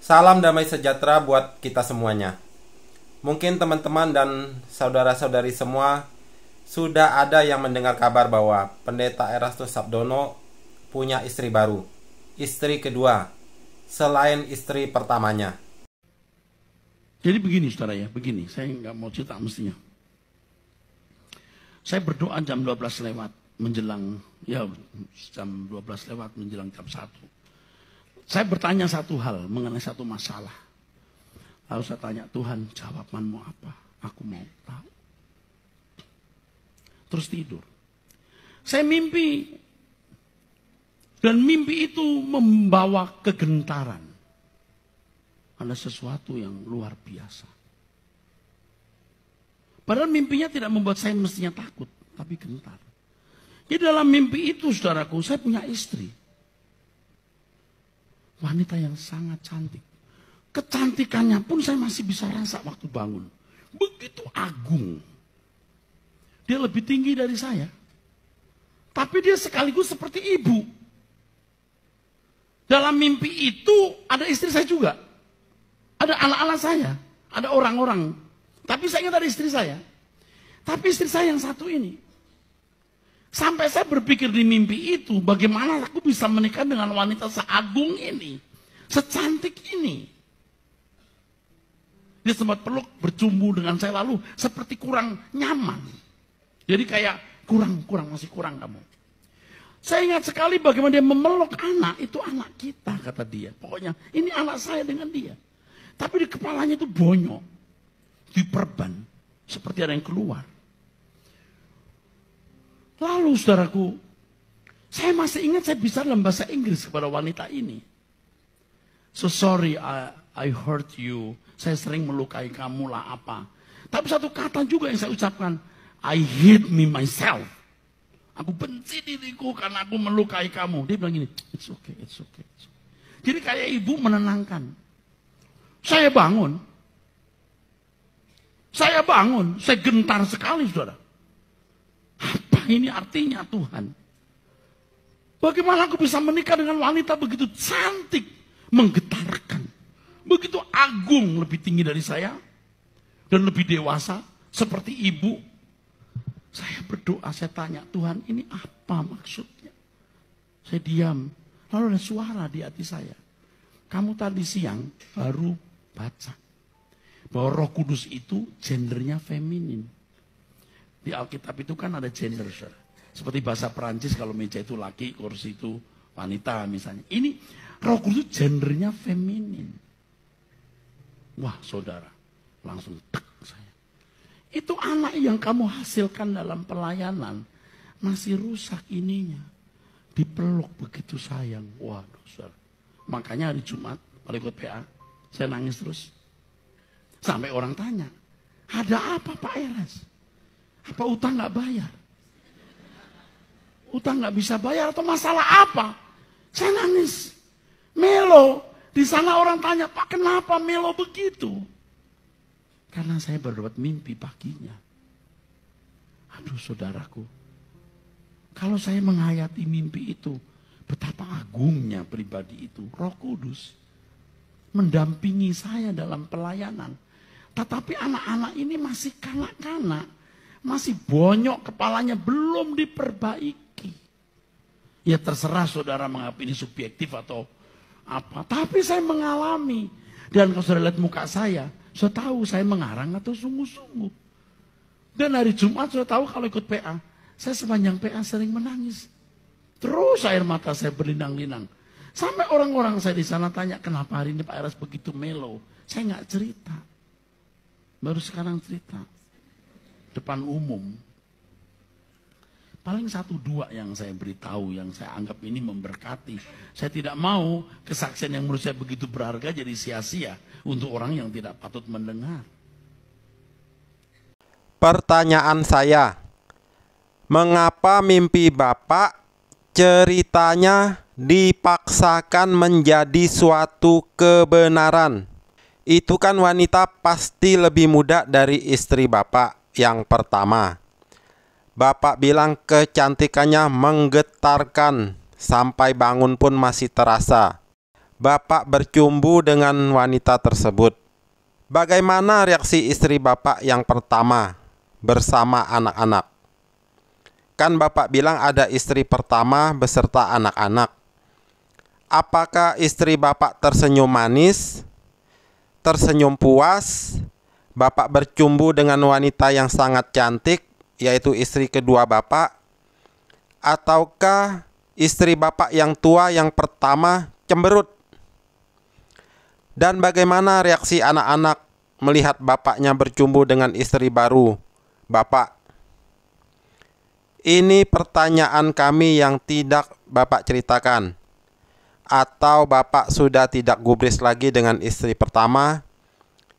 Salam damai sejahtera buat kita semuanya. Mungkin teman-teman dan saudara-saudari semua sudah ada yang mendengar kabar bahwa Pendeta Erastus Sabdono punya istri baru, istri kedua, selain istri pertamanya. Jadi begini saudara ya, begini, saya nggak mau cerita mestinya. Saya berdoa jam 12 lewat menjelang, ya jam 12 lewat menjelang jam 1. Saya bertanya satu hal mengenai satu masalah. Lalu saya tanya, Tuhan jawabanmu apa? Aku mau tahu. Terus tidur. Saya mimpi. Dan mimpi itu membawa kegentaran. Ada sesuatu yang luar biasa. Padahal mimpinya tidak membuat saya mestinya takut. Tapi gentar. Jadi dalam mimpi itu saudaraku, saya punya istri. Wanita yang sangat cantik. Kecantikannya pun saya masih bisa rasa waktu bangun. Begitu agung. Dia lebih tinggi dari saya. Tapi dia sekaligus seperti ibu. Dalam mimpi itu ada istri saya juga. Ada anak-anak saya. Ada orang-orang. Tapi saya ingat ada istri saya. Tapi istri saya yang satu ini. Sampai saya berpikir di mimpi itu, bagaimana aku bisa menikah dengan wanita seagung ini, secantik ini. Dia sempat peluk, bercumbu dengan saya lalu seperti kurang nyaman. Jadi kayak masih kurang kamu. Saya ingat sekali bagaimana dia memeluk anak, itu anak kita kata dia. Pokoknya ini anak saya dengan dia. Tapi di kepalanya itu bonyok, diperban, seperti ada yang keluar. Lalu saudaraku, saya masih ingat saya bisa dalam bahasa Inggris kepada wanita ini. So sorry, I hurt you. Saya sering melukai kamu lah apa. Tapi satu kata juga yang saya ucapkan, I hate me myself. Aku benci diriku karena aku melukai kamu. Dia bilang gini, it's okay, it's okay. It's okay. Jadi kayak ibu menenangkan. Saya bangun, saya gentar sekali saudara. Apa ini artinya Tuhan? Bagaimana aku bisa menikah dengan wanita begitu cantik, menggetarkan, begitu agung, lebih tinggi dari saya, dan lebih dewasa, seperti ibu. Saya berdoa, saya tanya, Tuhan ini apa maksudnya? Saya diam, lalu ada suara di hati saya. Kamu tadi siang baru baca bahwa Roh Kudus itu gendernya feminin. Di Alkitab itu kan ada gender, saudara. Seperti bahasa Perancis kalau meja itu laki, kursi itu wanita misalnya. Ini Roh Kudus gendernya feminin. Wah saudara, langsung tek saya. Itu anak yang kamu hasilkan dalam pelayanan masih rusak ininya. Dipeluk begitu sayang. Waduh saudara. Makanya hari Jumat, kalau ikut PA, saya nangis terus. Sampai orang tanya, ada apa Pak Eras? Apa utang nggak bayar? Utang nggak bisa bayar atau masalah apa? Saya nangis. Melo. Di sana orang tanya, Pak kenapa Melo begitu? Karena saya berbuat mimpi paginya. Aduh saudaraku. Kalau saya menghayati mimpi itu, betapa agungnya pribadi itu. Roh Kudus mendampingi saya dalam pelayanan. Tetapi anak-anak ini masih kanak-kanak. Masih bonyok kepalanya, belum diperbaiki. Ya terserah saudara menganggap ini subjektif atau apa. Tapi saya mengalami. Dan kalau saudara lihat muka saya tahu saya mengarang atau sungguh-sungguh. Dan hari Jumat saya tahu kalau ikut PA, saya sepanjang PA sering menangis. Terus air mata saya berlinang-linang. Sampai orang-orang saya di sana tanya, kenapa hari ini Pak Eras begitu melo? Saya nggak cerita. Baru sekarang cerita. Depan umum. Paling 1-2 yang saya beritahu, yang saya anggap ini memberkati. Saya tidak mau kesaksian yang menurut saya begitu berharga jadi sia-sia untuk orang yang tidak patut mendengar. Pertanyaan saya, mengapa mimpi Bapak ceritanya dipaksakan menjadi suatu kebenaran? Itu kan wanita pasti lebih muda dari istri Bapak yang pertama. Bapak bilang kecantikannya menggetarkan, sampai bangun pun masih terasa. Bapak bercumbu dengan wanita tersebut. Bagaimana reaksi istri Bapak yang pertama bersama anak-anak? Kan Bapak bilang ada istri pertama beserta anak-anak. Apakah istri Bapak tersenyum manis, tersenyum puas? Bapak bercumbu dengan wanita yang sangat cantik, yaitu istri kedua Bapak? Ataukah istri Bapak yang tua yang pertama cemberut? Dan bagaimana reaksi anak-anak melihat bapaknya bercumbu dengan istri baru Bapak? Ini pertanyaan kami yang tidak Bapak ceritakan. Atau Bapak sudah tidak gubris lagi dengan istri pertama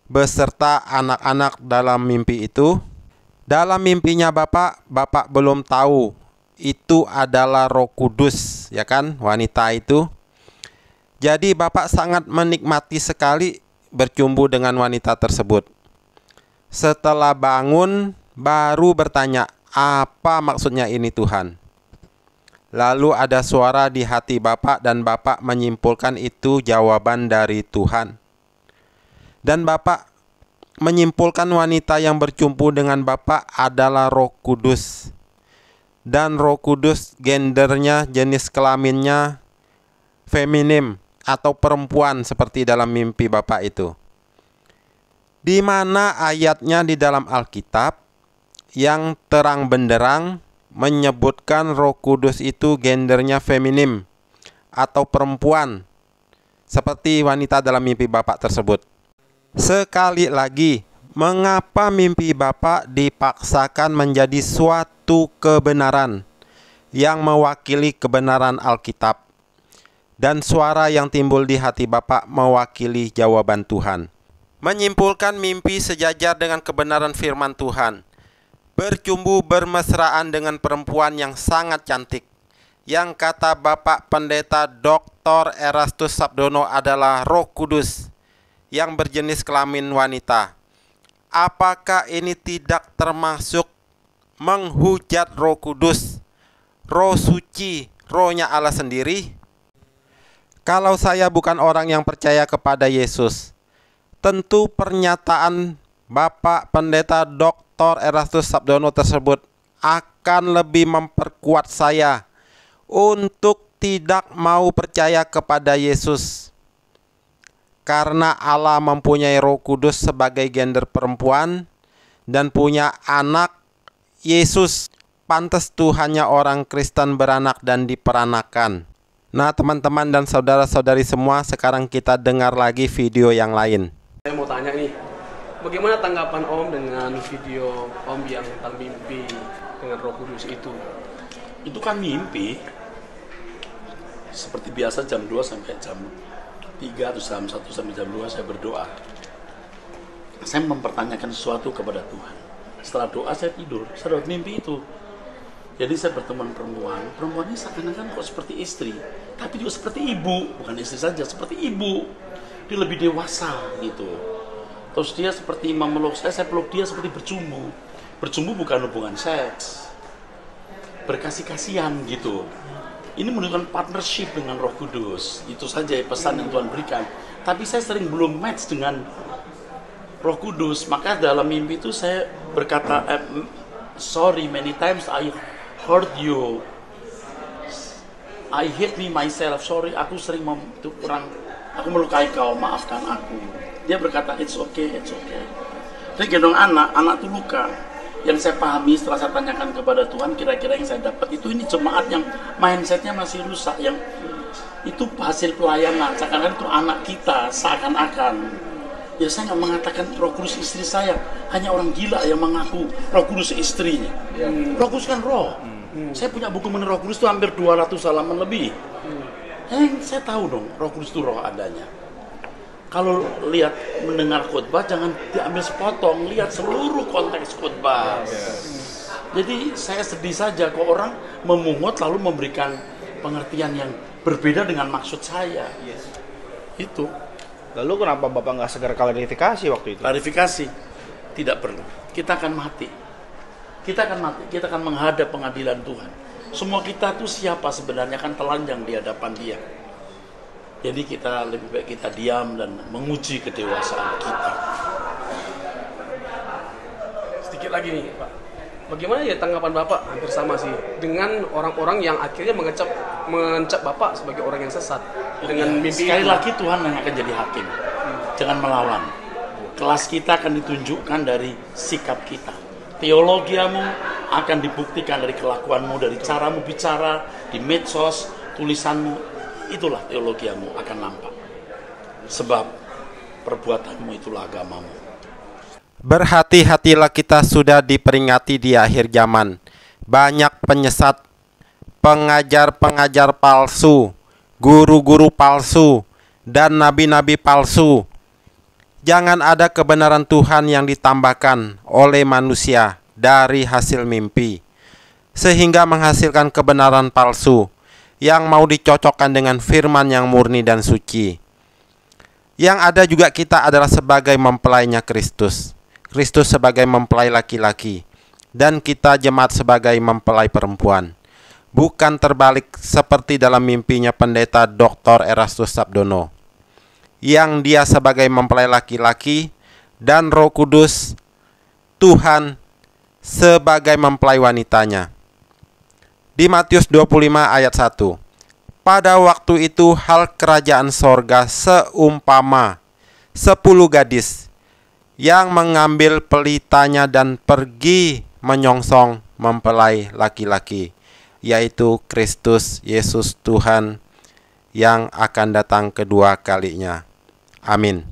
beserta anak-anak dalam mimpi itu? Dalam mimpinya Bapak belum tahu itu adalah Roh Kudus, ya kan, wanita itu. Jadi Bapak sangat menikmati sekali bercumbu dengan wanita tersebut. Setelah bangun baru bertanya, apa maksudnya ini Tuhan? Lalu ada suara di hati Bapak dan Bapak menyimpulkan itu jawaban dari Tuhan. Dan Bapak menyimpulkan wanita yang bercumbu dengan Bapak adalah Roh Kudus. Dan Roh Kudus gendernya, jenis kelaminnya feminim atau perempuan seperti dalam mimpi Bapak itu. Di mana ayatnya di dalam Alkitab yang terang benderang menyebutkan Roh Kudus itu gendernya feminim atau perempuan seperti wanita dalam mimpi Bapak tersebut. Sekali lagi, mengapa mimpi Bapak dipaksakan menjadi suatu kebenaran yang mewakili kebenaran Alkitab? Dan suara yang timbul di hati Bapak mewakili jawaban Tuhan. Menyimpulkan mimpi sejajar dengan kebenaran firman Tuhan. Bercumbu bermesraan dengan perempuan yang sangat cantik, yang kata Bapak Pendeta Dr. Erastus Sabdono adalah Roh Kudus yang berjenis kelamin wanita. Apakah ini tidak termasuk menghujat Roh Kudus, Roh Suci, Rohnya Allah sendiri? Kalau saya bukan orang yang percaya kepada Yesus, tentu pernyataan Bapak Pendeta Dr. Erastus Sabdono tersebut akan lebih memperkuat saya untuk tidak mau percaya kepada Yesus. Karena Allah mempunyai Roh Kudus sebagai gender perempuan dan punya anak Yesus. Pantas Tuhannya orang Kristen beranak dan diperanakan. Nah teman-teman dan saudara-saudari semua, sekarang kita dengar lagi video yang lain. Saya mau tanya nih, bagaimana tanggapan Om dengan video Om yang tentang mimpi dengan Roh Kudus itu? Itu kan mimpi. Seperti biasa jam 2 sampai jam 3 atau jam 1 sampai jam 2 saya berdoa. Saya mempertanyakan sesuatu kepada Tuhan. Setelah doa saya tidur, saya dapat mimpi itu. Jadi saya berteman perempuan ini seakan-akan kok seperti istri, tapi juga seperti ibu, bukan istri saja, seperti ibu. Dia lebih dewasa gitu. Terus dia seperti memeluk saya peluk dia seperti bercumbu. Bercumbu bukan hubungan seks, berkasih-kasihan gitu. Ini menunjukkan partnership dengan Roh Kudus. Itu saja pesan yang Tuhan berikan. Tapi saya sering belum match dengan Roh Kudus. Maka dalam mimpi itu saya berkata, sorry many times I hurt you, I hate me myself, sorry aku sering itu kurang, aku melukai kau, maafkan aku. Dia berkata it's okay, it's okay. Dia gendong anak tuh luka. Yang saya pahami setelah saya tanyakan kepada Tuhan, kira-kira yang saya dapat itu ini jemaat yang mindsetnya masih rusak, yang itu hasil pelayanan, seakan-akan itu anak kita, seakan-akan. Ya saya nggak mengatakan Roh Kudus istri saya, hanya orang gila yang mengaku Roh Kudus istrinya. Roh Kudus kan roh. Saya punya buku mengenai Roh Kudus itu hampir 200 halaman lebih. Saya tahu dong Roh Kudus itu roh adanya. Kalau lihat mendengar khotbah jangan diambil sepotong, lihat seluruh konteks khotbah. Jadi saya sedih saja kok orang memungut lalu memberikan pengertian yang berbeda dengan maksud saya. Itu. Lalu kenapa Bapak nggak segera klarifikasi waktu itu? Klarifikasi tidak perlu. Kita akan mati. Kita akan menghadap pengadilan Tuhan. Semua kita tuh siapa sebenarnya kan telanjang di hadapan Dia. Jadi kita lebih baik kita diam dan menguji kedewasaan kita. Sedikit lagi nih Pak, bagaimana ya tanggapan Bapak, hampir sama sih, dengan orang-orang yang akhirnya mencap Bapak sebagai orang yang sesat dengan mimpi Sekali itu? lagi Tuhan yang akan jadi hakim. Jangan melawan. Kelas kita akan ditunjukkan dari sikap kita. Teologiamu akan dibuktikan dari kelakuanmu, dari caramu bicara, di medsos, tulisanmu. Itulah teologiamu akan nampak. Sebab perbuatanmu itulah agamamu. Berhati-hatilah, kita sudah diperingati di akhir zaman. Banyak penyesat, pengajar-pengajar palsu, guru-guru palsu, dan nabi-nabi palsu. Jangan ada kebenaran Tuhan yang ditambahkan oleh manusia dari hasil mimpi, sehingga menghasilkan kebenaran palsu yang mau dicocokkan dengan firman yang murni dan suci. Yang ada juga kita adalah sebagai mempelainya Kristus. Kristus sebagai mempelai laki-laki, dan kita jemaat sebagai mempelai perempuan. Bukan terbalik seperti dalam mimpinya pendeta Dr. Erastus Sabdono, yang dia sebagai mempelai laki-laki dan Roh Kudus Tuhan sebagai mempelai wanitanya. Di Matius 25 ayat 1. Pada waktu itu hal kerajaan sorga seumpama 10 gadis yang mengambil pelitanya dan pergi menyongsong mempelai laki-laki, yaitu Kristus Yesus Tuhan yang akan datang kedua kalinya. Amin.